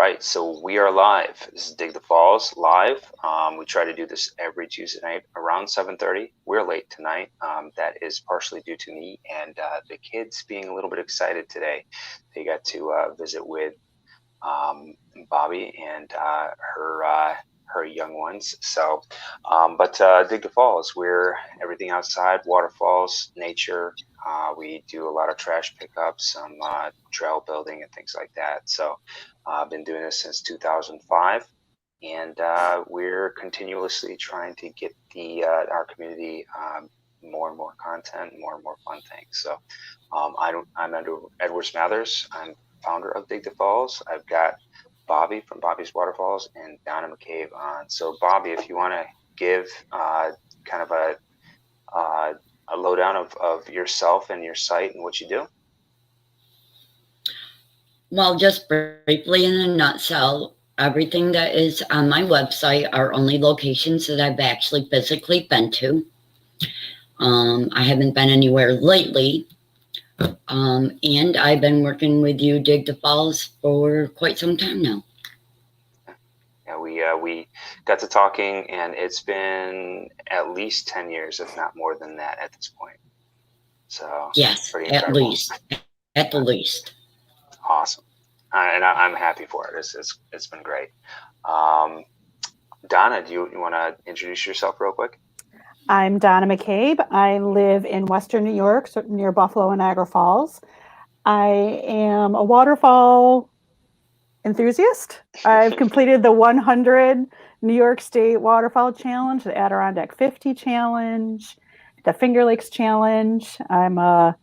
right, so we are live. This is Dig the Falls live. We try to do this every Tuesday night around 7:30. We're late tonight. That is partially due to me and the kids being a little bit excited today. They got to visit with Bobby and her young ones. So, but Dig the Falls, we're everything outside, waterfalls, nature. We do a lot of trash pickups, some trail building and things like that. So I've been doing this since 2005, and we're continuously trying to get our community more and more content, more and more fun things. So I'm Edward Smathers. I'm founder of Dig the Falls. I've got Bobby from Bobby's Waterfalls and Donna McCabe on. So Bobby, if you want to give kind of a lowdown of yourself and your site and what you do. Well, just briefly in a nutshell, everything that is on my website are only locations that I've actually physically been to. I haven't been anywhere lately. And I've been working with you, Dig the Falls, for quite some time now. Yeah, we got to talking, and it's been at least 10 years, if not more than that, at this point. So yes, at the least. Awesome, and I'm happy for it. It's been great. Donna, do you want to introduce yourself real quick? I'm Donna McCabe. I live in Western New York, so near Buffalo and Niagara Falls. I am a waterfall enthusiast. I've completed the 100 New York State Waterfall Challenge, the Adirondack 50 Challenge, the Finger Lakes Challenge. I'm a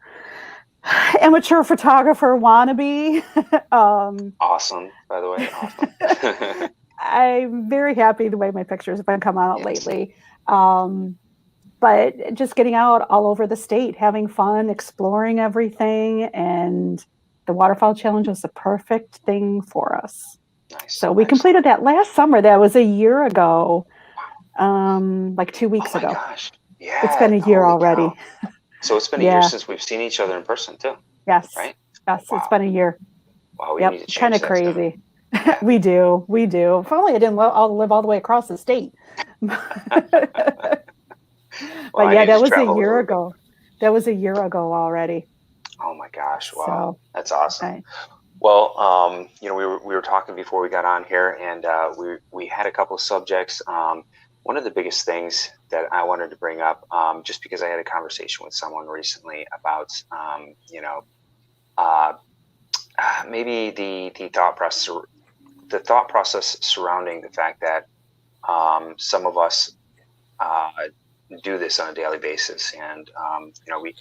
amateur photographer wannabe. Awesome, by the way. Awesome. I'm very happy the way my pictures have been coming out lately. But just getting out all over the state, having fun, exploring everything, and the Waterfall Challenge was the perfect thing for us. Nice. So we completed that last summer. That was a year ago, like 2 weeks ago. Oh my gosh. Yeah. It's been a year already. Cow. So it's been a year since we've seen each other in person too. Yes. Right? Yes, wow. It's been a year. Wow, we need to change kind of crazy. Yeah. We do. If only I didn't live all the way across the state. But yeah, that was a year ago. That was a year ago already. Oh my gosh! Wow, so, that's awesome. Well, we were talking before we got on here, and we had a couple of subjects. One of the biggest things that I wanted to bring up, just because I had a conversation with someone recently about, maybe the thought process surrounding the fact that some of us do this on a daily basis, and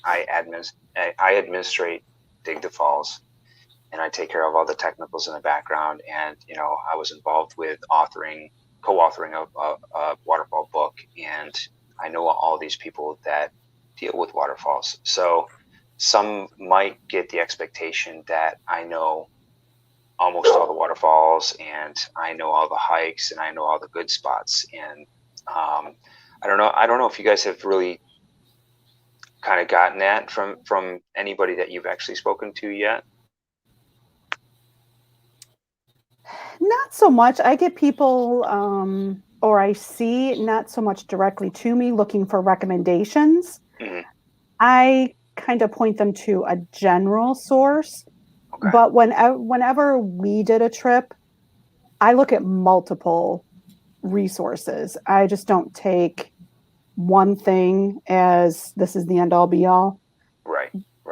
I administrate Dig the Falls, and I take care of all the technicals in the background. And I was involved with co-authoring a waterfall book, and I know all these people that deal with waterfalls. So some might get the expectation that I know almost all the waterfalls, and I know all the hikes, and I know all the good spots. And I don't know if you guys have really kind of gotten that from anybody that you've actually spoken to yet. Not so much. I get people, or I see not so much directly to me looking for recommendations. Mm-hmm. I kind of point them to a general source. Okay. But whenever we did a trip, I look at multiple resources. I just don't take one thing as this is the end all be all. Right.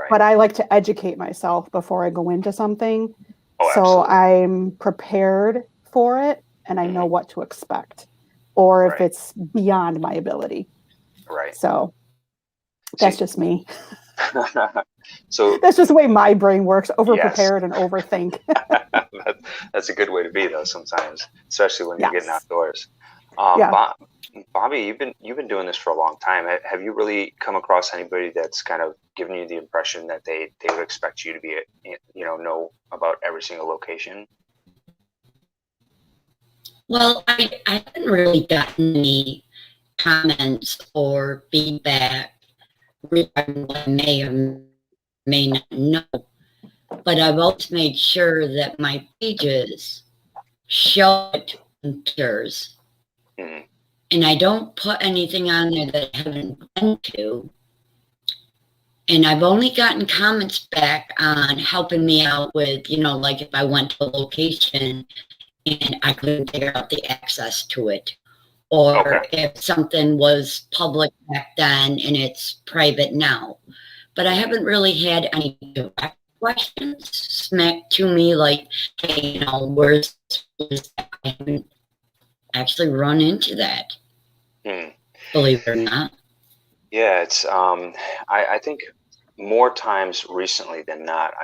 But I like to educate myself before I go into something. Oh, so absolutely. I'm prepared for it and I know what to expect, or if it's beyond my ability. Right. So that's just me. So that's just the way my brain works, over-prepared and overthink. That's a good way to be, though, sometimes, especially when you're getting outdoors. Bobby, you've been doing this for a long time. Have you really come across anybody that's kind of given you the impression that they would expect you to be, know about every single location? Well, I haven't really gotten any comments or feedback regarding what I may or may not know, but I've always made sure that my pages show it pictures. Mm-hmm. And I don't put anything on there that I haven't been to. And I've only gotten comments back on helping me out with, like if I went to a location and I couldn't figure out the access to it. Okay. Or if something was public back then and it's private now. But I haven't really had any direct questions smacked to me like, hey, where's this? I haven't actually run into that, believe it or not. Yeah, it's I think more times recently than not,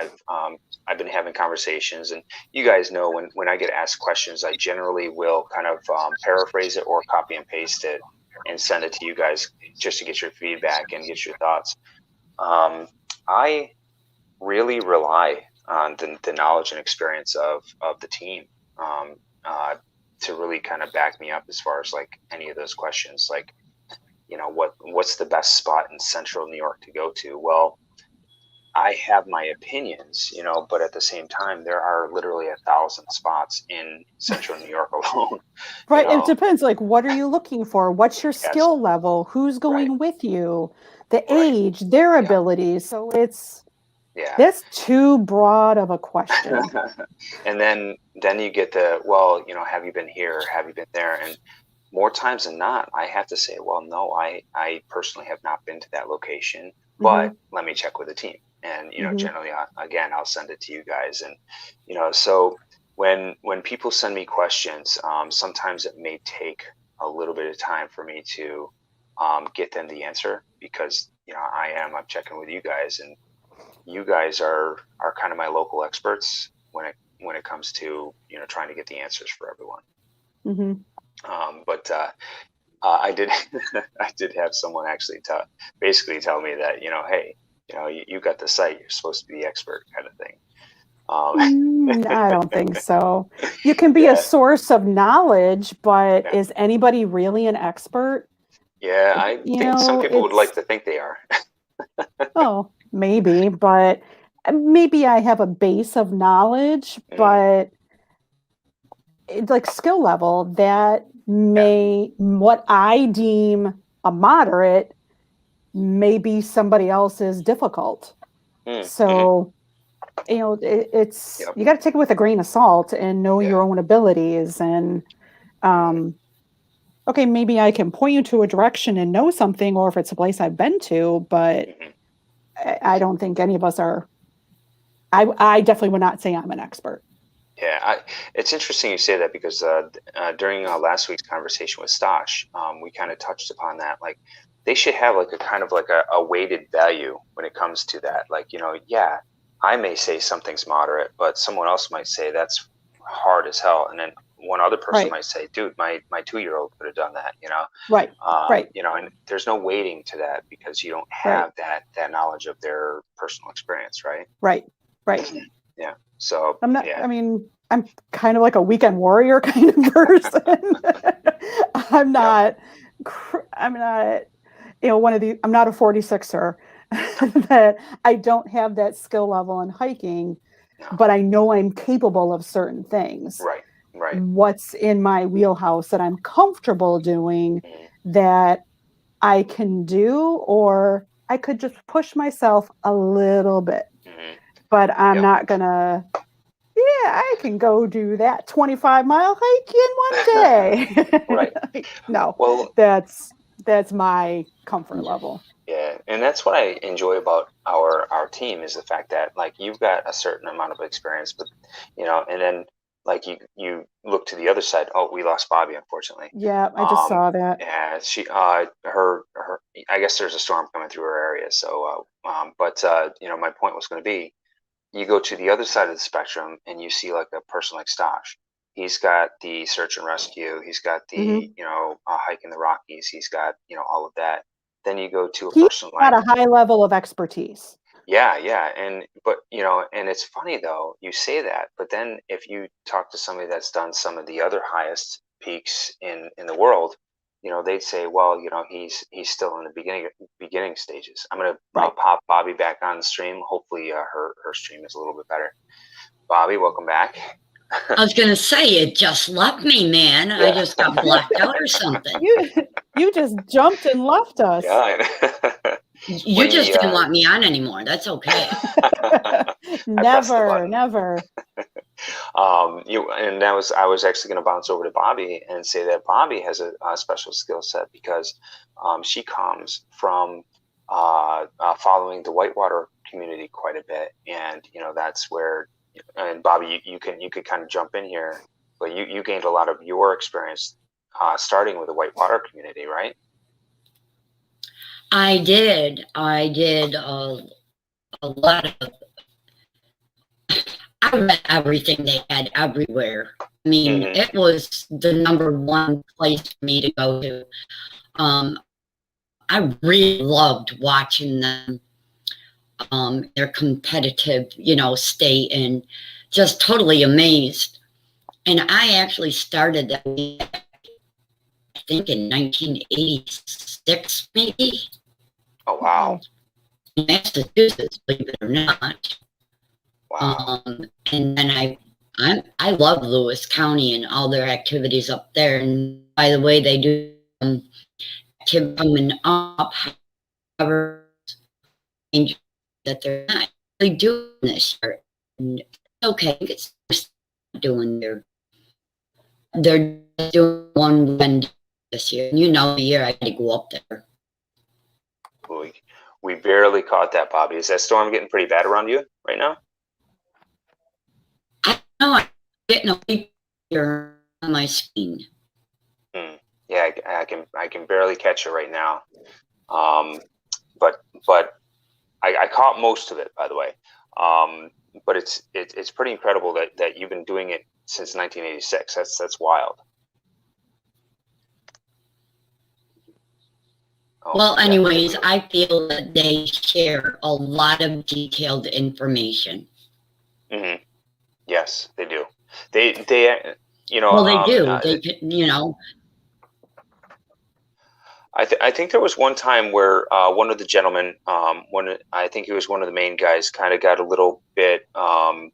I've been having conversations, and you guys know when I get asked questions, I generally will kind of paraphrase it or copy and paste it and send it to you guys just to get your feedback and get your thoughts. I really rely on the knowledge and experience of the team to really kind of back me up as far as like any of those questions, like what's the best spot in central New York to go to? Well, I have my opinions, but at the same time, there are literally 1,000 spots in central New York alone. Right. It depends. Like, what are you looking for? What's your skill level? Who's going with you? The age, their abilities. So that's too broad of a question. And then you get have you been here? Have you been there? And more times than not, I have to say, well, no, I personally have not been to that location, but let me check with the team. And, generally, again, I'll send it to you guys. And, so when people send me questions, sometimes it may take a little bit of time for me to get them the answer because, I'm checking with you guys, and you guys are kind of my local experts when it comes to, trying to get the answers for everyone. But I did I did have someone actually basically tell me that hey, you got the site, you're supposed to be the expert, kind of thing. I don't think so. You can be a source of knowledge, but is anybody really an expert? Yeah, I think some people would like to think they are. Oh, maybe, but maybe I have a base of knowledge, but like skill level that what I deem a moderate, maybe somebody else is difficult. So, it's you got to take it with a grain of salt and know your own abilities. And okay, maybe I can point you to a direction and know something, or if it's a place I've been to, but I don't think any of us are. I definitely would not say I'm an expert. Yeah, it's interesting you say that because during last week's conversation with Stosh, we kind of touched upon that. Like, they should have like a kind of like a weighted value when it comes to that. Like, I may say something's moderate, but someone else might say that's hard as hell, and then one other person might say, "Dude, my 2-year-old could have done that." Right. And there's no weighting to that because you don't have that knowledge of their personal experience, right? Right. Yeah. So I'm not. I mean, I'm kind of like a weekend warrior kind of person. I'm not. I'm not. I'm not a 46er. That I don't have that skill level in hiking, but I know I'm capable of certain things. Right. What's in my wheelhouse that I'm comfortable doing that I can do, or I could just push myself a little bit. But I'm not gonna. Yeah, I can go do that 25-mile hike in one day. Right. No, well, that's my comfort level. Yeah, and that's what I enjoy about our team is the fact that like you've got a certain amount of experience, but and then like you look to the other side. Oh, we lost Bobby, unfortunately. Yeah, I just saw that. Yeah, she her I guess there's a storm coming through her area. So but my point was going to be, you go to the other side of the spectrum and you see like a person like Stosh. He's got the search and rescue. He's got the hike in the Rockies. He's got all of that. Then you go to a person like a high level of expertise. Yeah, and it's funny though, you say that, but then if you talk to somebody that's done some of the other highest peaks in the world, they'd say, well, he's still in the beginning stages. I'm gonna pop Bobby back on the stream. Hopefully her stream is a little bit better. Bobby, welcome back. I was gonna say it just left me, man. Yeah. I just got blacked out or something. You just jumped and left us. Yeah. You just didn't want me on anymore. That's okay. Never, never. I was actually going to bounce over to Bobby and say that Bobby has a special skill set because she comes from following the whitewater community quite a bit, and that's where. And Bobby, you could kind of jump in here, but you gained a lot of your experience starting with the whitewater community, right? I did a lot of. I read everything they had everywhere. I mean, it was the number one place for me to go to. I really loved watching them. Their competitive, state, and just totally amazed. And I actually started that, I think, in 1986, maybe. Oh, wow. In Massachusetts, believe it or not. Wow. And then I love Lewis County and all their activities up there. And by the way, they do activity coming up, however, that they're not really doing this year. And it's okay, it's doing they're doing one weekend this year. And the year I had to go up there. We barely caught that, Bobby. Is that storm getting pretty bad around you right now? I know I'm getting a picture on my screen. Yeah, I can barely catch it right now. But I caught most of it, by the way. But it's pretty incredible that you've been doing it since 1986. That's wild. Well, anyways, I feel that they share a lot of detailed information. Yes, they do. They Well, they do. I think there was one time where one of the gentlemen, I think he was one of the main guys, kind of got a little bit a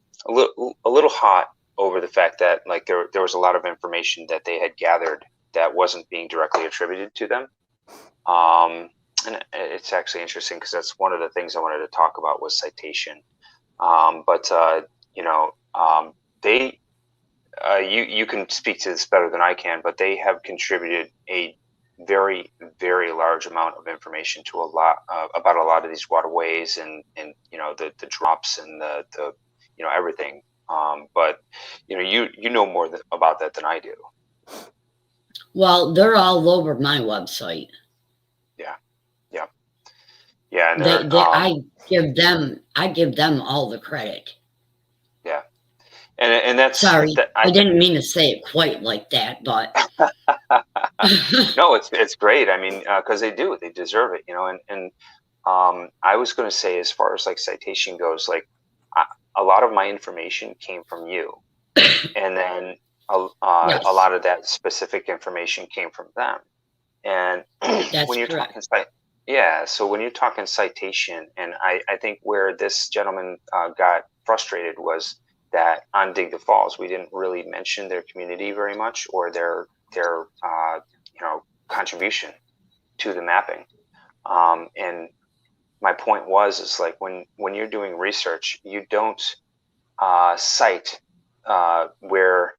little hot over the fact that like there was a lot of information that they had gathered that wasn't being directly attributed to them. And it's actually interesting because that's one of the things I wanted to talk about was citation. They you can speak to this better than I can, but they have contributed a very, very large amount of information to about a lot of these waterways and the drops and the everything. But you know more about that than I do. Well, they're all over my website. Yeah, and I give them all the credit. Yeah, and that's sorry. I didn't mean to say it quite like that, but no, it's great. I mean, because they deserve it, And I was going to say, as far as like citation goes, like a lot of my information came from you, and then yes. A lot of that specific information came from them. And when you're talking so when you're talking citation, and I think where this gentleman got frustrated was that on Dig the Falls, we didn't really mention their community very much or their contribution to the mapping. And my point is like when you're doing research, you don't cite where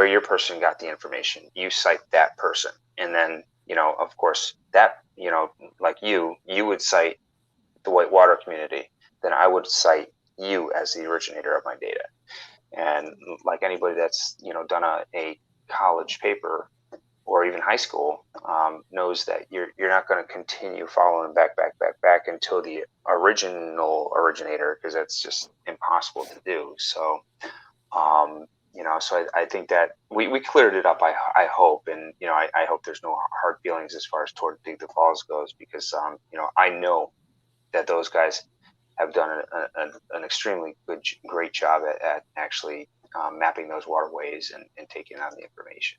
your person got the information. You cite that person, and then of course that like you would cite the whitewater community. Then I would cite you as the originator of my data. And like anybody that's done a college paper or even high school knows that you're not going to continue following back until the original originator, because that's just impossible to do. So so I think that we cleared it up. I hope, and I hope there's no hard feelings as far as toward Dig the Falls goes, because I know that those guys have done an extremely great job at actually mapping those waterways and taking on the information.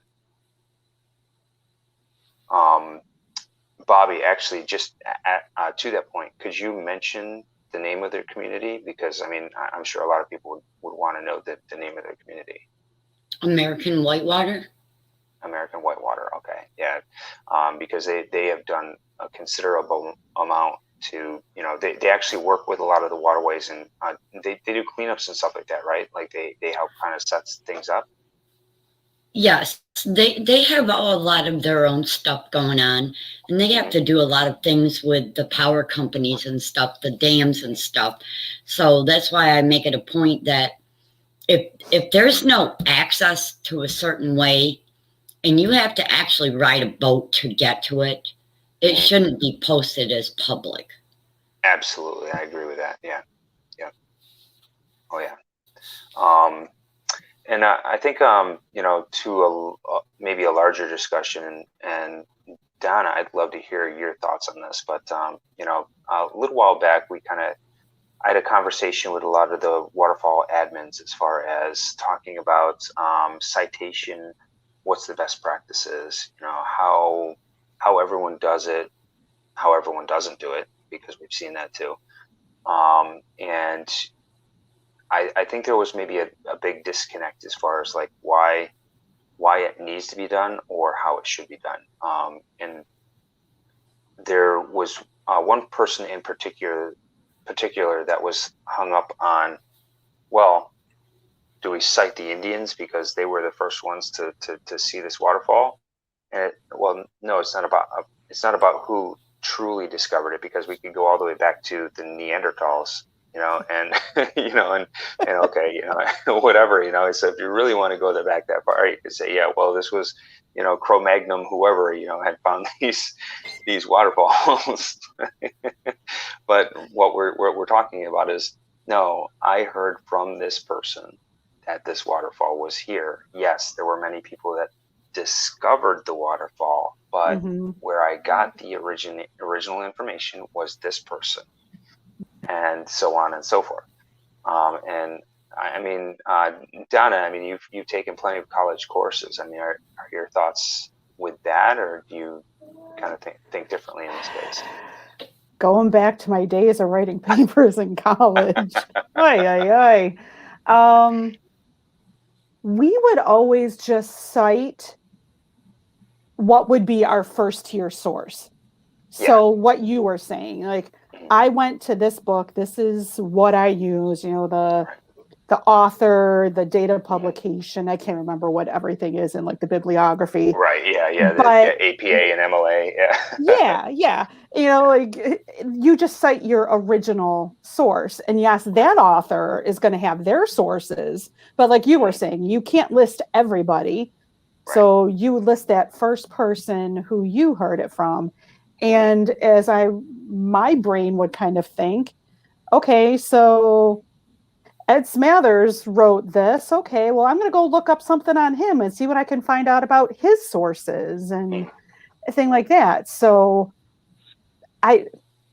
Bobby, actually, just to that point, could you mention the name of their community? Because I mean, I'm sure a lot of people would want to know the name of their community. American Whitewater. American Whitewater. Okay, yeah, because they have done a considerable amount to, you know, they actually work with a lot of the waterways, and they do cleanups and stuff like that, right? Like they help kind of set things up. Yes, they have a lot of their own stuff going on, and they have to do a lot of things with the power companies and stuff, the dams and stuff. So that's why I make it a point that if there's no access to a certain way, and you have to actually ride a boat to get to it, it shouldn't be posted as public. Absolutely, I agree with that. Yeah, yeah, oh yeah. And I think you know, to maybe a larger discussion, and Donna, I'd love to hear your thoughts on this. But you know, a little while back, I had a conversation with a lot of the waterfall admins as far as talking about citation, what's the best practices, you know, how everyone does it, how everyone doesn't do it, because we've seen that too. And I think there was maybe a big disconnect as far as like why it needs to be done or how it should be done. And there was one person in particular that was hung up on, well, do we cite the Indians because they were the first ones to see this waterfall? And well, no, it's not about who truly discovered it, because we could go all the way back to the Neanderthals, you know, and you know, and okay, you know, whatever, you know. So if you really want to go back that far, you could say, yeah, well, this was, you know, Cro-Magnon, whoever, you know, had found these waterfalls. But what we're talking about is, no, I heard from this person that this waterfall was here. Yes, there were many people that discovered the waterfall, but where I got the original information was this person, and so on and so forth. And I mean, Donna, I mean, you've taken plenty of college courses. I mean, are your thoughts with that, or do you kind of think differently in this case? Going back to my days of writing papers in college, we would always just cite what would be our first tier source. So what you were saying, like, I went to this book, this is what I use, you know, the author, the date of publication. I can't remember what everything is in like the bibliography. Right. Yeah. But, the APA and MLA. Yeah. yeah. You know, like you just cite your original source. And yes, that author is going to have their sources. But like you were saying, you can't list everybody. Right. So you list that first person who you heard it from. And as my brain would kind of think, okay, so Ed Smathers wrote this. Okay, well, I'm going to go look up something on him and see what I can find out about his sources and a thing like that. So I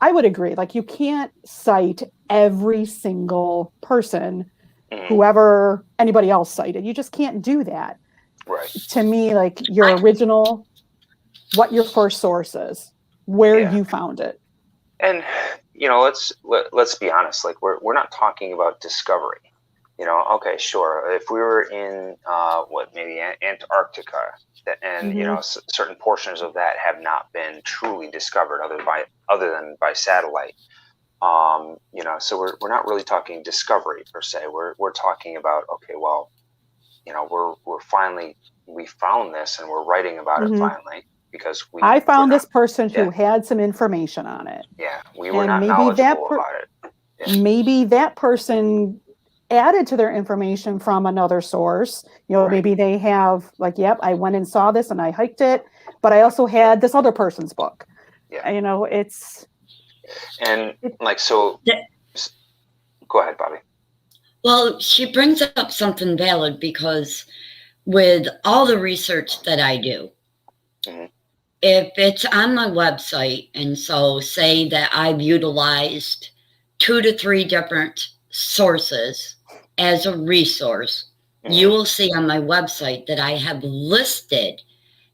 would agree. Like, you can't cite every single person, whoever anybody else cited. You just can't do that. Right. To me, like, your original, what your first source is, where you found it. And you know, let's be honest. Like, we're not talking about discovery. You know, okay, sure. If we were in maybe Antarctica, and you know, certain portions of that have not been truly discovered other than by satellite. You know, so we're not really talking discovery per se. We're talking about, okay, well, you know, we found this and we're writing about it finally. Because I found this person who had some information on it. Yeah, we were not knowledgeable about it. Yeah. Maybe that person added to their information from another source. You know, maybe they have like, yep, I went and saw this and I hiked it, but I also had this other person's book. Yeah. You know, so. Go ahead, Bobby. Well, she brings up something valid, because with all the research that I do, if it's on my website, and so say that I've utilized 2 to 3 different sources as a resource, you will see on my website that I have listed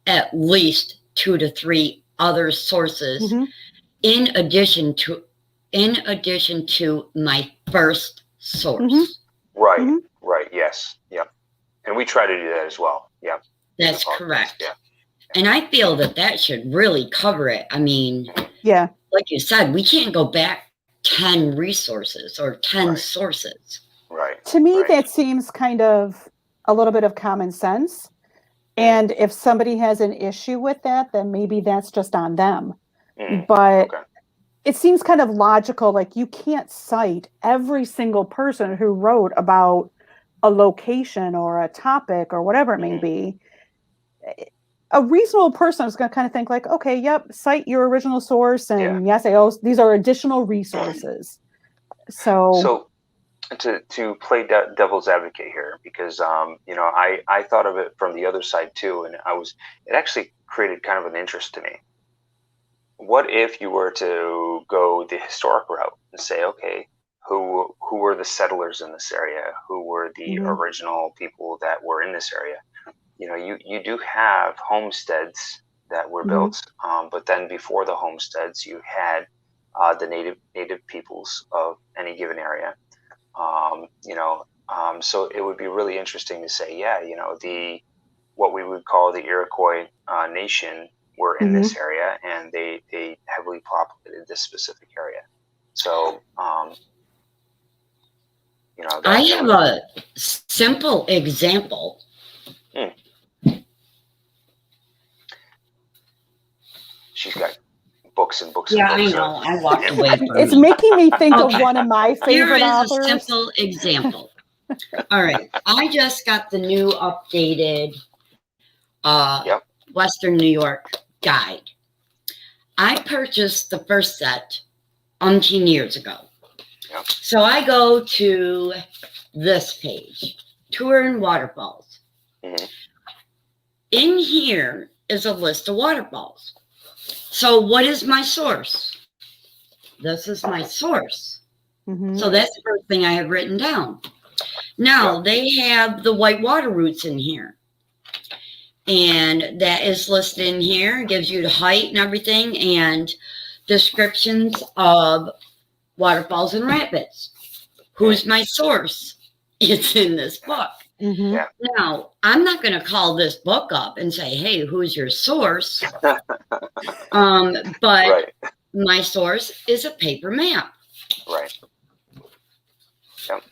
at least 2 to 3 other sources in addition to in addition to my first source. Mm-hmm. Right, Mhm. right, yes, yep. And we try to do that as well. Yep. That's correct. Yeah. And I feel that that should really cover it. I mean, Yeah. like you said, we can't go back 10 resources or 10 Right. sources. Right. To me, right. that seems kind of a little bit of common sense. And if somebody has an issue with that, then maybe that's just on them. But Okay. it seems kind of logical. Like, you can't cite every single person who wrote about a location or a topic or whatever it may be. A reasonable person is going to kind of think like, okay, yep, cite your original source, and yes, these are additional resources. So to play devil's advocate here, because you know, I thought of it from the other side too, and it actually created kind of an interest to me. What if you were to go the historic route and say, okay, who were the settlers in this area? Who were the original people that were in this area? You know, you do have homesteads that were built, but then before the homesteads, you had the native peoples of any given area. You know, so it would be really interesting to say, yeah, you know, what we would call the Iroquois nation were in this area, and they heavily populated this specific area. So, you know, I have a simple example. She's got books and books Yeah, and books. I know. I walked away from It's it. making me think of one of my favorite Here is authors. a simple example. All right. I just got the new updated Western New York guide. I purchased the first set umpteen years ago. So I go to this page, Tour and Waterfalls. In here is a list of waterfalls. So what is my source? This is my source. So that's the first thing I have written down. Now, they have the whitewater routes in here. And that is listed in here. It gives you the height and everything, and descriptions of waterfalls and rapids. Who's my source? It's in this book. Now, I'm not going to call this book up and say, hey, who's your source? But my source is a paper map. Right. Yep.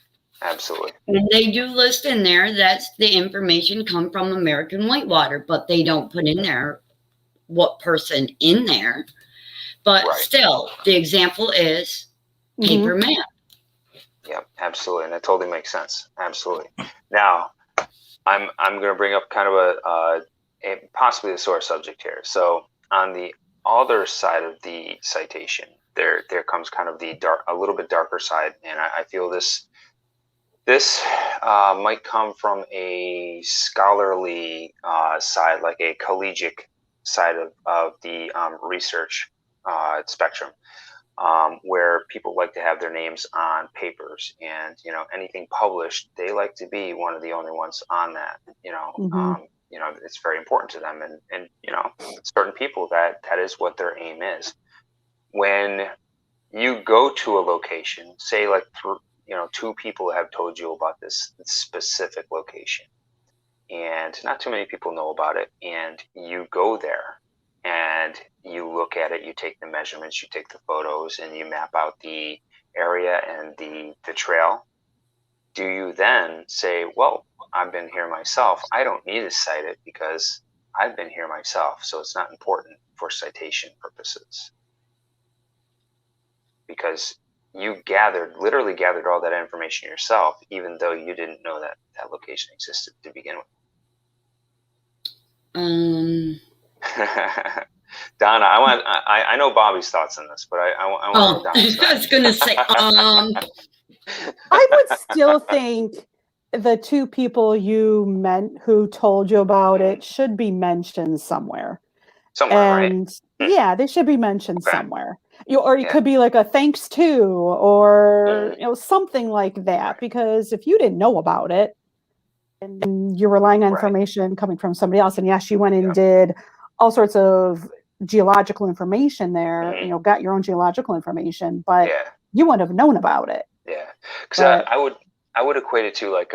Absolutely. And they do list in there that's the information come from American Whitewater, but they don't put in there what person in there. But still, the example is paper map. Yep, absolutely, and that totally makes sense. Absolutely. Now, I'm going to bring up kind of a possibly a sore subject here. So on the other side of the citation, there comes kind of the a little bit darker side, and I feel this might come from a scholarly side, like a collegiate side of the research spectrum. Where people like to have their names on papers, and you know, anything published, they like to be one of the only ones on that. You know, you know, it's very important to them, and you know, certain people that is what their aim is. When you go to a location, say like you know, two people have told you about this specific location, and not too many people know about it, and you go there and you look at it, you take the measurements, you take the photos, and you map out the area and the trail. Do you then say, well, I've been here myself, I don't need to cite it because I've been here myself, so it's not important for citation purposes? Because you literally gathered all that information yourself, even though you didn't know that that location existed to begin with. Donna, I know Bobby's thoughts on this, but I want Donna's I was going to say, I would still think the two people who told you about it should be mentioned somewhere. And right? Yeah, they should be mentioned somewhere. Or it could be like a thanks to, or you know, something like that. Because if you didn't know about it, and you're relying on information coming from somebody else, and yes, you went and did all sorts of geological information there, got your own geological information, but you wouldn't have known about it. Yeah, because I would equate it to like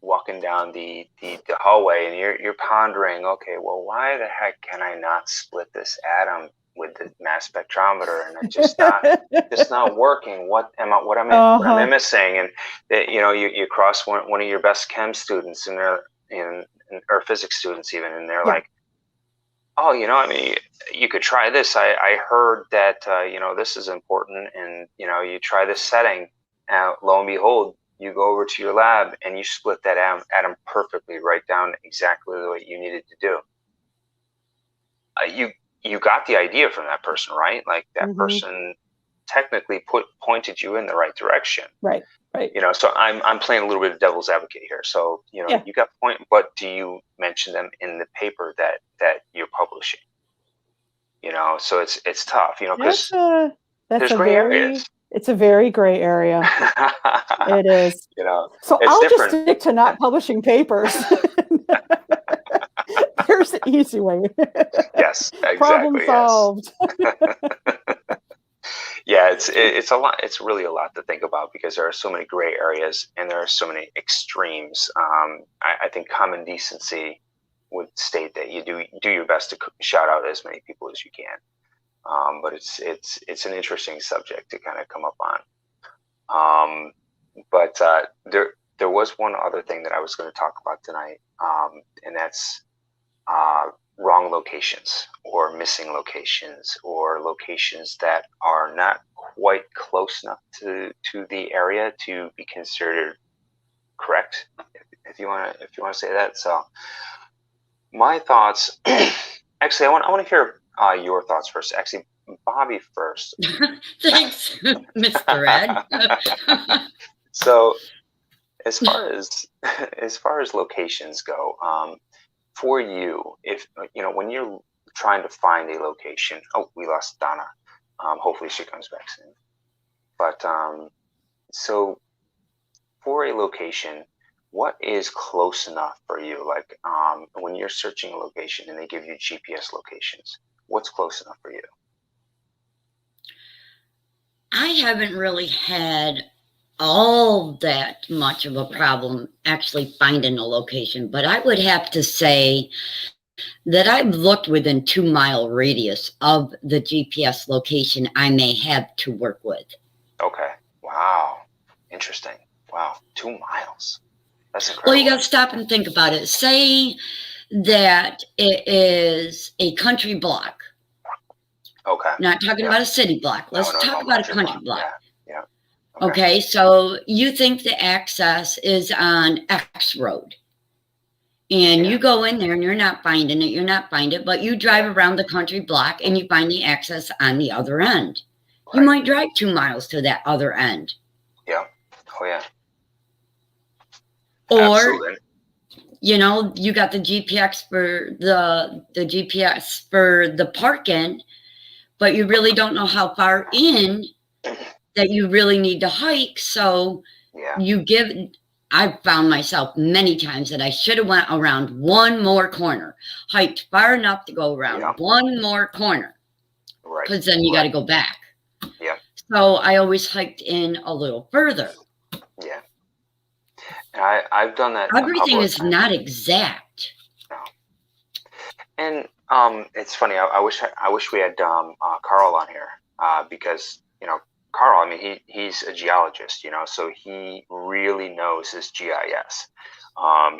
walking down the hallway and you're pondering, okay, well, why the heck can I not split this atom with the mass spectrometer, and it's just not working? What am I missing? And you cross one of your best chem students and they're or physics students even, and they're like, oh, you could try this. I heard that this is important, and you try this setting. Lo and behold, you go over to your lab and you split that atom perfectly, right down exactly the way you needed to do. You got the idea from that person, right? Like that person technically pointed you in the right direction. Right. So I'm playing a little bit of devil's advocate here. So you got the point, but do you mention them in the paper that you're publishing? So it's tough. Because there's gray areas. It's a very gray area. It is. So I'll different. just stick to not publishing papers. There's the easy way. Yes, exactly. Problem solved. Yeah, it's a lot. It's really a lot to think about because there are so many gray areas and there are so many extremes. I think common decency would state that you do your best to shout out as many people as you can. But it's an interesting subject to kind of come up on. But there was one other thing that I was going to talk about tonight, and that's wrong locations or missing locations or locations that are not quite close enough to the area to be considered correct, if you want to say that. So my thoughts, actually, I want to hear your thoughts first. Actually, Bobby first. Thanks, Mr. Ed. So as far as locations go, for you, if when you're trying to find a location, we lost Donna. Hopefully she comes back soon. But so for a location, what is close enough for you? Like when you're searching a location and they give you GPS locations, what's close enough for you? I haven't really had all that much of a problem actually finding a location, but I would have to say that I've looked within 2-mile radius of the GPS location I may have to work with. Okay. Wow. Interesting. Wow. 2 miles. That's incredible. Well, you got to stop and think about it. Say that it is a country block. Okay. Not talking about a city block. Let's talk about a country block. Yeah. Okay, so you think the access is on X road. And you go in there and you're not finding it, but you drive around the country block and you find the access on the other end. Right. You might drive 2 miles to that other end. Yeah. Oh, yeah. Or, absolutely. You got the GPS for the GPS for the parking, but you really don't know how far in that you really need to hike. So I've found myself many times that I should have went around one more corner, hiked far enough to go around one more corner. Right. Because then you got to go back. Yeah. So I always hiked in a little further. Yeah. And I've done that. Everything is not exact. No. And it's funny. I wish we had Carl on here because Carl, I mean, he's a geologist, so he really knows his GIS.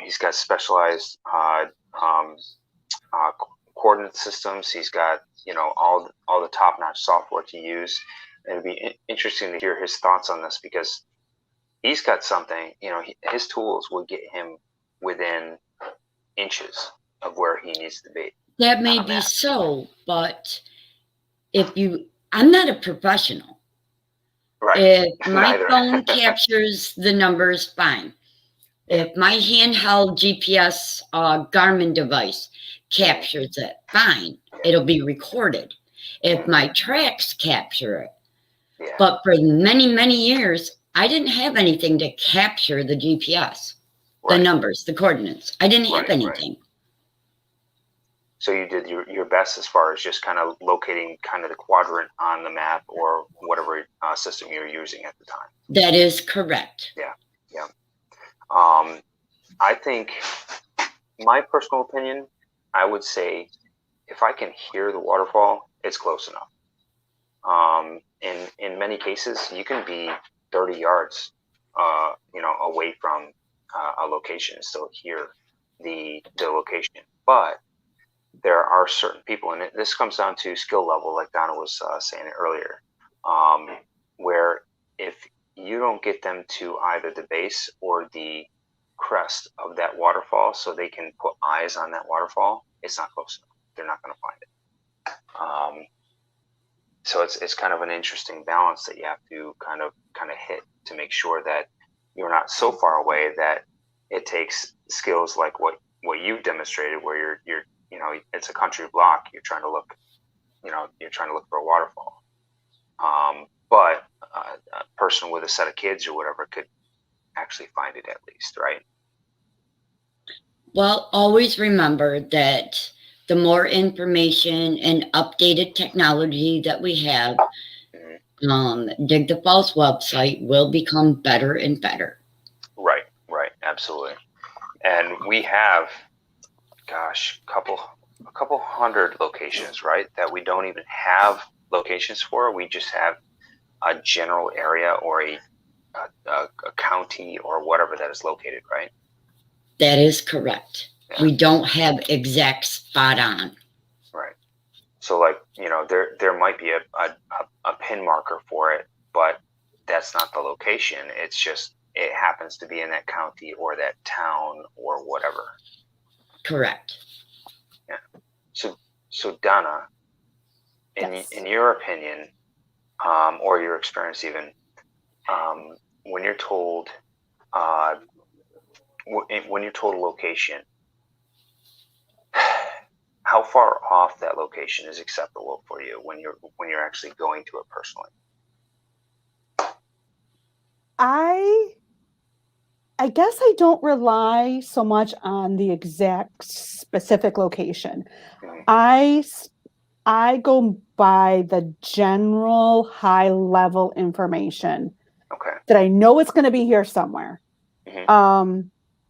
He's got specialized coordinate systems. He's got all the top-notch software to use. And it'd be interesting to hear his thoughts on this because he's got something. His tools will get him within inches of where he needs to be. That may be so, but I'm not a professional. Right. If my phone captures the numbers, fine. If my handheld GPS Garmin device captures it, fine. It'll be recorded. If my tracks capture it. Yeah. But for many, many years, I didn't have anything to capture the GPS, the numbers, the coordinates. I didn't have anything. So you did your best as far as just kind of locating kind of the quadrant on the map or whatever system you're using at the time. That is correct. Yeah, yeah. I think, my personal opinion, I would say, if I can hear the waterfall, it's close enough. In many cases, you can be 30 yards, away from a location and still hear the location. But there are certain people, and this comes down to skill level, like Donna was saying it earlier, where if you don't get them to either the base or the crest of that waterfall so they can put eyes on that waterfall, it's not close enough. They're not going to find it. So it's kind of an interesting balance that you have to kind of hit to make sure that you're not so far away that it takes skills like what you've demonstrated, where you're it's a country block. You're trying to look for a waterfall. But a person with a set of kids or whatever could actually find it at least, right? Well, always remember that the more information and updated technology that we have, Dig the Falls website will become better and better. Right, absolutely. And we have, gosh, a couple hundred locations, right? That we don't even have locations for. We just have a general area or a county or whatever that is located, right? That is correct. Yeah. We don't have exact spot on. Right. So, like, there might be a pin marker for it, but that's not the location. It's just, it happens to be in that county or that town or whatever. Correct. Yeah. So Donna, Yes. in your opinion, or your experience even, when you're told a location, how far off that location is acceptable for you when you're actually going to it personally? I guess I don't rely so much on the exact specific location. Mm-hmm. I go by the general high level information. Okay. That I know it's going to be here somewhere. Mm-hmm.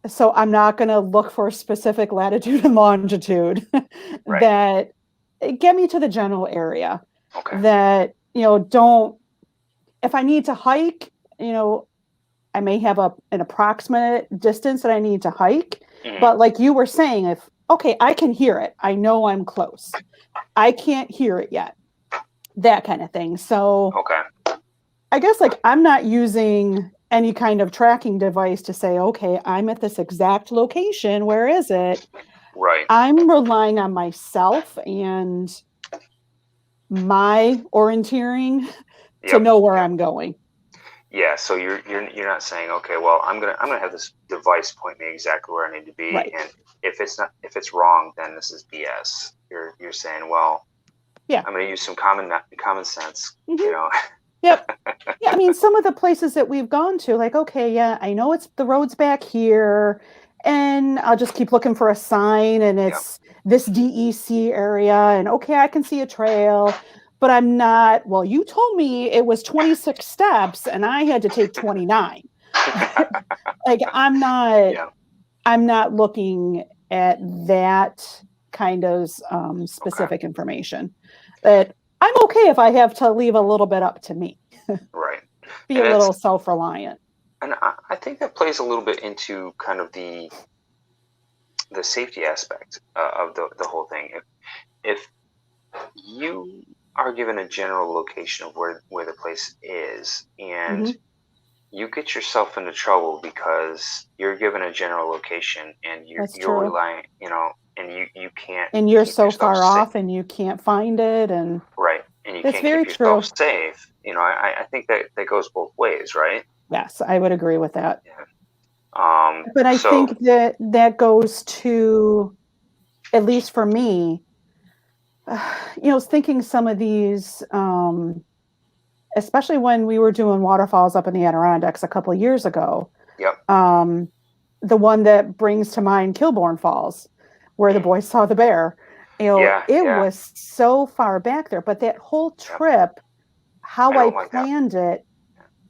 So I'm not going to look for a specific latitude and longitude. Right. That get me to the general area. Okay. That, don't, if I need to hike, I may have an approximate distance that I need to hike. Mm-hmm. But like you were saying, I can hear it. I know I'm close. I can't hear it yet. That kind of thing. So okay. I guess I'm not using any kind of tracking device to say, okay, I'm at this exact location. Where is it? Right. I'm relying on myself and my orienteering to know where I'm going. Yeah, so you're not saying, okay, well, I'm gonna have this device point me exactly where I need to be, right. And if it's wrong, then this is BS. You're saying, well, yeah, I'm gonna use some common sense, mm-hmm. Yep. Yeah, I mean, some of the places that we've gone to, okay, yeah, I know the road's back here, and I'll just keep looking for a sign, and it's this DEC area, and okay, I can see a trail, but I'm not, well, you told me it was 26 steps, and I had to take 29. I'm not looking at that kind of specific information. That I'm okay if I have to leave a little bit up to me. Right. Be a little self-reliant. And I think that plays a little bit into kind of the safety aspect of the whole thing. If you are given a general location of where the place is, and mm-hmm. you get yourself into trouble because you're given a general location and you're relying, and you can't, and you're so far safe off and you can't find it, and right, and you that's can't very keep yourself true. safe. I think that goes both ways, right? Yes, I would agree with that. Yeah. But I think that goes to, at least for me, thinking some of these, especially when we were doing waterfalls up in the Adirondacks a couple of years ago. Yep. The one that brings to mind Kilbourne Falls, where the boys saw the bear. Yeah, it yeah. was so far back there, but that whole Yep. trip, how I I don't like that. planned it,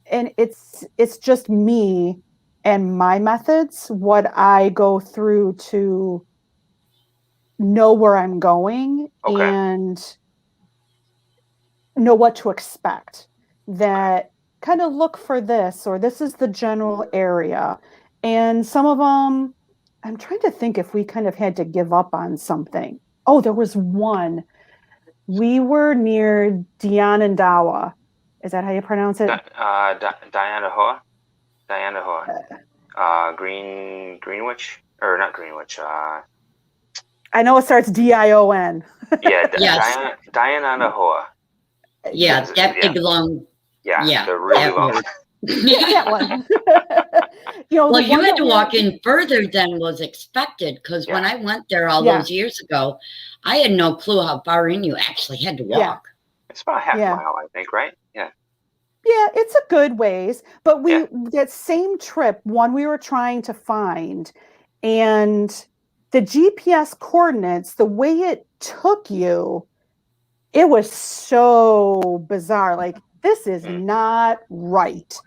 and it's just me and my methods, what I go through to know where I'm going Okay. and know what to expect. Okay. That kind of look for this, or this is the general area. And some of them, I'm trying to think if we kind of had to give up on something. Oh, there was one. We were near Dianandawa. Is that how you pronounce it? Diana Hoa. Diana Hoa. Greenwich or not Greenwich. I know it starts Dion. Yeah, Yes. Diana Hoa. Yeah, that Yeah, big long. yeah, Yeah, the really that long. word. Yeah, that one. Well, The you one had that to we walk were, in further than was expected because when Yeah, I went there all yeah, those years ago, I had no clue how far in you actually had to yeah, walk. it's about a half yeah. mile, I think, right? Yeah, Yeah, it's a good ways. But yeah. that same trip, one we were trying to find, and the GPS coordinates, the way it took you, it was so bizarre. Like, this is Mm, not right.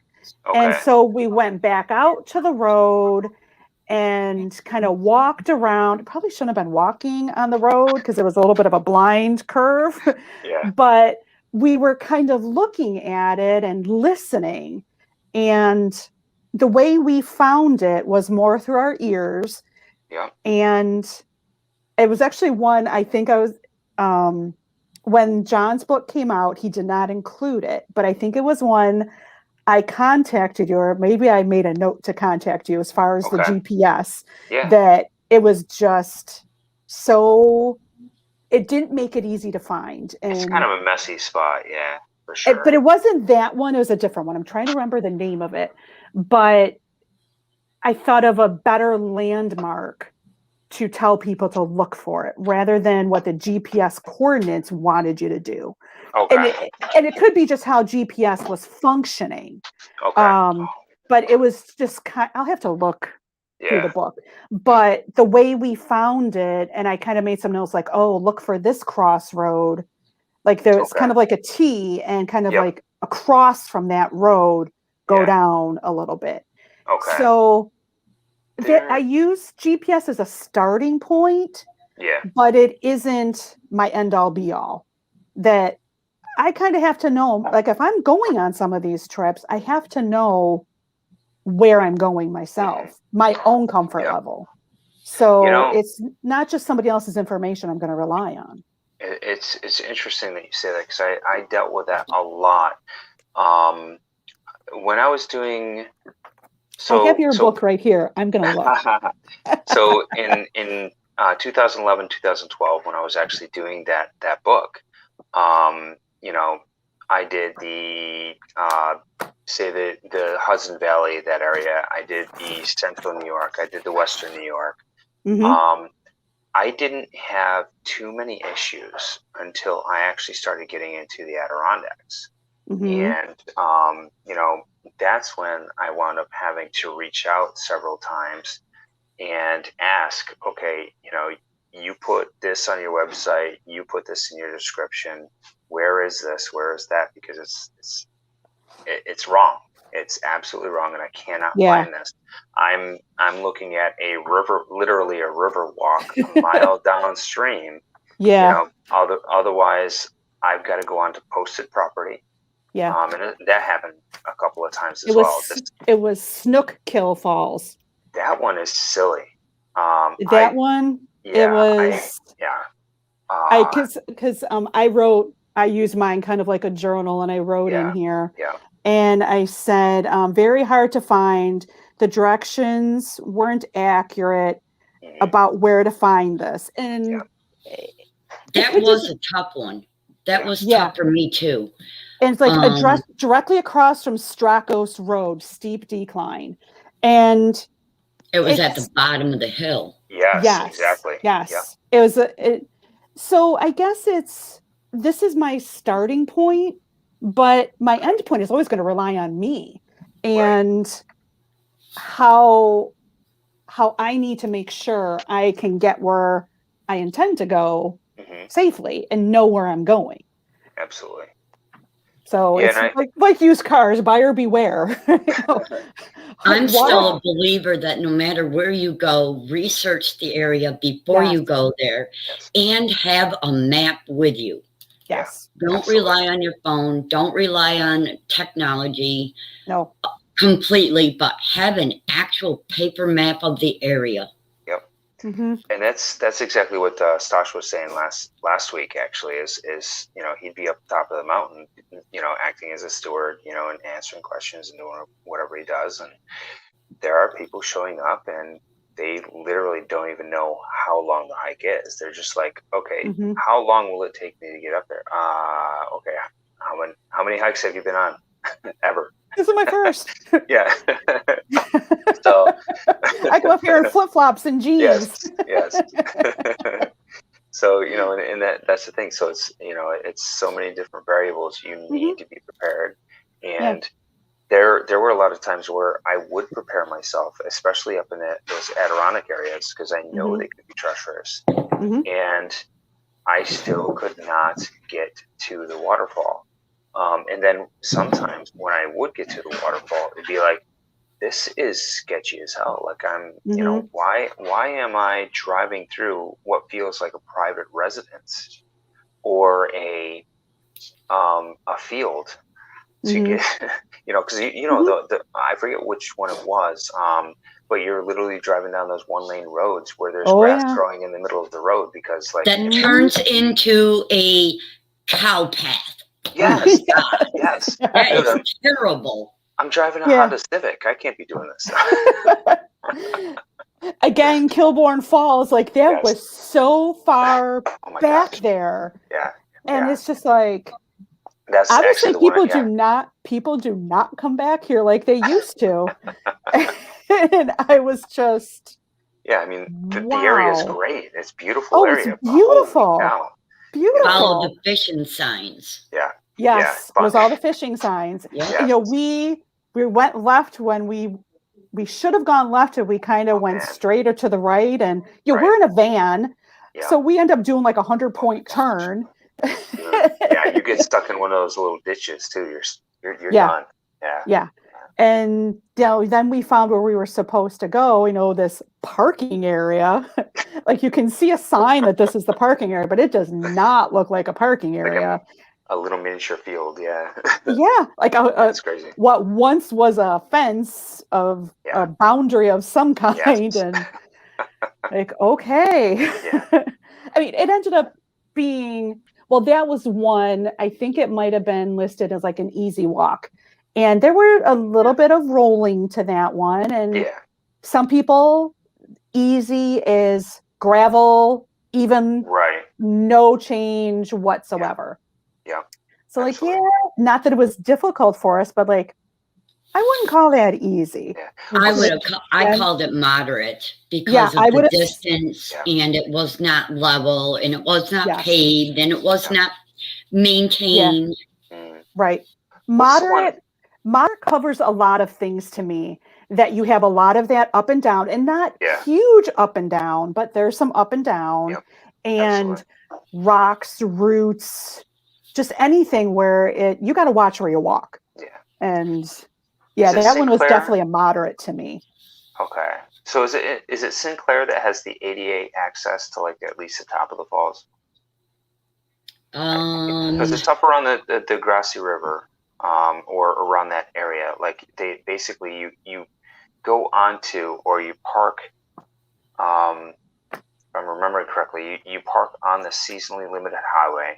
And okay. so we went back out to the road and kind of walked around. Probably shouldn't have been walking on the road because it was a little bit of a blind curve, Yeah, but we were kind of looking at it and listening. And the way we found it was more through our ears. yeah. And it was actually one I think I was, um, when John's book came out, he did not include it, but I think it was one I contacted you, or maybe I made a note to contact you as far as the Okay. GPS, Yeah, that it was just so, it didn't make it easy to find. it's kind And of a messy spot. Yeah, for sure. but it wasn't that one, it was a different one. I'm trying to remember the name of it, but I thought of a better landmark to tell people to look for it rather than what the GPS coordinates wanted you to do. And Okay. it could be just how GPS was functioning. Okay. Um, but it was just I'll have to look through the Yeah. book. But the way we found it, and I kind of made some notes like, oh, look for this crossroad. Like there's Okay. kind of like a T, and kind of Yep. like across from that road, go Yeah. down a little bit. Okay. So that I There. use GPS as a starting point, Yeah. but it isn't my end all be all. That I kind of have to know, like if I'm going on some of these trips, I have to know where I'm going Hmm. myself, my own comfort Yep. level. You So know, it's not just somebody else's information I'm going to rely on. it's interesting that you say that because I dealt with that a lot. Um, when I was doing I have so your so book right here. I'm going to look. so in 2011 2012 when I was actually doing that book, you know, I did the say the Hudson Valley, that area. I did the Central New York. I did the Western New York. Mm-hmm. Um, I didn't have too many issues until I actually started getting into the Adirondacks. Mm-hmm. And, that's when I wound up having to reach out several times and ask, okay, you put this on your website, you put this in your description. Where is this? Where is that? Because it's wrong. It's absolutely wrong, and I cannot Yeah. find this. I'm looking at a river, literally a river walk a mile downstream. Yeah. Otherwise I've got to go on to posted property. Yeah. And that happened a couple of times It as well. was Snook Falls. That one is silly. That one, it Yeah, was yeah, I uh, because I used mine kind of like a journal, and I wrote in yeah, here, yeah. and I said, very hard to find. The directions weren't accurate Mhm, about where to find this. yeah, And That it just, was a tough one. That yeah. was yeah. tough for me too. And it's like Um, directly across from Strakos Road, steep decline. And it was at the it's, bottom of the hill. Yes, yes, exactly. Yeah, yes. It was so I guess this is my starting point, but my end point is always going to rely on me right. and how I need to make sure I can get where I intend to go safely and know where I'm going. Absolutely. So Yeah, it's like used cars, buyer beware. I'm still a believer that no matter where you go, research the area before you go there, and have a map with you. Yes. Don't rely on your phone. Don't rely on technology. No. Completely, but have an actual paper map of the area. Yep. And that's exactly what Stosh was saying last week. Actually, is he'd be up top of the mountain, acting as a steward, and answering questions and doing whatever he does. And there are people showing up, and they literally don't even know how long the hike is. They're just like, okay, how long will it take me to get up there? Okay, how many hikes have you been on ever? This is my first. Yeah. So I go up here in flip flops and jeans. Yes. So and that's the thing. So it's it's so many different variables. You need to be prepared, and there were a lot of times where I would prepare myself, especially up in those Adirondack areas, because I know they could be treacherous, and I still could not get to the waterfall. And then sometimes when I would get to the waterfall, it'd be like, this is sketchy as hell. Like I'm, why am I driving through what feels like a private residence or a field to get, because I forget which one it was, but you're literally driving down those 1-lane roads where there's grass growing in the middle of the road because that turns into a cow path. Yes, yes. That is terrible. I'm driving a Honda Civic. I can't be doing this. Again, Kilbourne Falls, like that was so far back there. Yeah. And it's just like, that's obviously people do not come back here like they used to. And I was just, I mean, the area is great. It's beautiful area. It's beautiful. Beautiful. Follow the fishing signs. Yeah. Yes, it was all the fishing signs. Yeah. We went left when we should have gone left, and we kind of went straight or to the right. And we're in a van, so we end up doing like 100-point turn. You get stuck in one of those little ditches too. You're done. Yeah. And then we found where we were supposed to go. This parking area. Like you can see a sign that this is the parking area, but it does not look like a parking area. Like a little miniature field, like that's crazy. What once was a fence of a boundary of some kind, and like okay. I mean, it ended up being that was one. I think it might have been listed as like an easy walk, and there were a little bit of rolling to that one, and some people easy is gravel, even no change whatsoever. So absolutely. not that it was difficult for us, but like I wouldn't call that easy. I called it moderate because of the distance, and it was not level, and it was not paved, and it was not maintained. Right. Moderate covers a lot of things to me, that you have a lot of that up and down, and not huge up and down, but there's some up and down, and rocks, roots, just anything where you got to watch where you walk. And that one was definitely a moderate to me. Okay. So is it Sinclair that has the ADA access to like at least the top of the falls? Because it's up around the Grassy River, or around that area. Like they basically you go onto, or you park, if I'm remembering correctly, you park on the seasonally limited highway,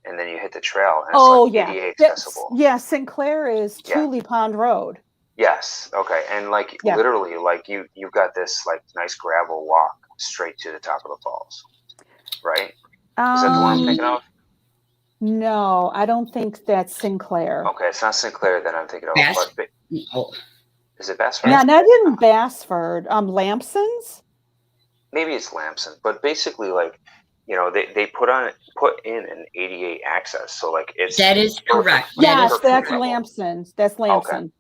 and then you hit the trail, and it's ADA accessible. Sinclair is Tully Pond Road. Yes. Okay. And like literally, like you've got this like nice gravel walk straight to the top of the falls, right? Is that the one I'm thinking of? No, I don't think that's Sinclair. Okay, it's not Sinclair that I'm thinking of. Is it Bassford? Yeah, not in Bassford. Lampson's? Maybe it's Lampson, but basically, like, they put in an ADA access, so like that is correct. Yes, that's Lampson's. That's Lampson.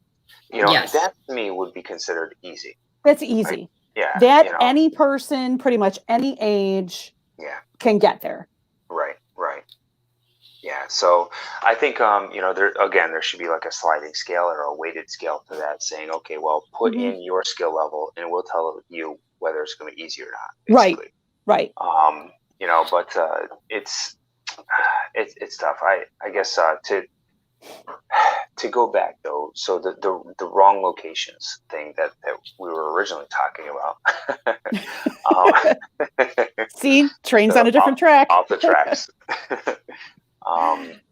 Okay. That to me would be considered easy. That's easy. Right? Yeah. Any person, pretty much any age, can get there. Yeah, so I think there should be like a sliding scale or a weighted scale to that, saying, okay, well, put Hmm. in your skill level, and we'll tell you whether it's going to be easy or not, Right. basically. Right. But it's tough. I guess to go back though, so the wrong locations thing that we were originally talking about. See, train's on So a different track. off the tracks.